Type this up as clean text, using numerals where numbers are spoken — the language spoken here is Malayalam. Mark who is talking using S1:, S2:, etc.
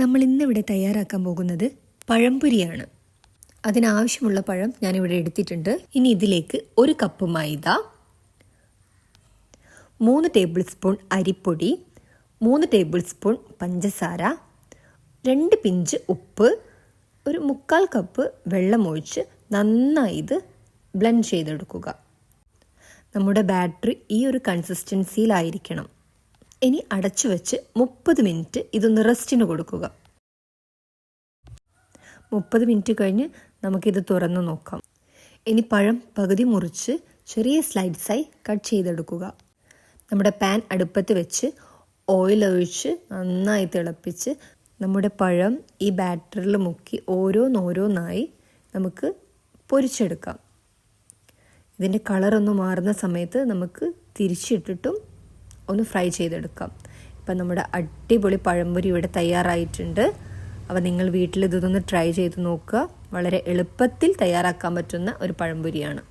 S1: നമ്മൾ ഇന്നിവിടെ തയ്യാറാക്കാൻ പോകുന്നത് പഴംപൊരിയാണ്. അതിനാവശ്യമുള്ള പഴം ഞാനിവിടെ എടുത്തിട്ടുണ്ട്. ഇനി ഇതിലേക്ക് 1 കപ്പ് മൈദ, 3 ടേബിൾ സ്പൂൺ അരിപ്പൊടി, 3 ടേബിൾ സ്പൂൺ പഞ്ചസാര, 2 പിഞ്ച് ഉപ്പ്, 1/4 കപ്പ് വെള്ളമൊഴിച്ച് നന്നായി ഇത് ബ്ലെൻഡ് ചെയ്തെടുക്കുക. നമ്മുടെ ബാറ്ററി ഈ ഒരു കൺസിസ്റ്റൻസിയിലായിരിക്കണം. ഇനി അടച്ചു വെച്ച് 30 മിനിറ്റ് ഇതൊന്ന് റെസ്റ്റിന് കൊടുക്കുക. 30 മിനിറ്റ് കഴിഞ്ഞ് നമുക്കിത് തുറന്നു നോക്കാം. ഇനി പഴം പകുതി മുറിച്ച് ചെറിയ സ്ലൈഡ്സായി കട്ട് ചെയ്തെടുക്കുക. നമ്മുടെ പാൻ അടുപ്പത്ത് വെച്ച് ഓയിൽ ഒഴിച്ച് നന്നായി തിളപ്പിച്ച് നമ്മുടെ പഴം ഈ ബാറ്ററിൽ മുക്കി ഓരോന്നോരോന്നായി നമുക്ക് പൊരിച്ചെടുക്കാം. ഇതിൻ്റെ കളറൊന്ന് മാറുന്ന സമയത്ത് നമുക്ക് തിരിച്ചിട്ടിട്ടും ഒന്ന് ഫ്രൈ ചെയ്തെടുക്കാം. ഇപ്പം നമ്മുടെ അടിപൊളി പഴംപൊരി ഇവിടെ തയ്യാറായിട്ടുണ്ട്. അപ്പോൾ നിങ്ങൾ വീട്ടിൽ ഇതൊന്ന് ട്രൈ ചെയ്ത് നോക്കുക. വളരെ എളുപ്പത്തിൽ തയ്യാറാക്കാൻ പറ്റുന്ന ഒരു പഴംപൊരിയാണ്.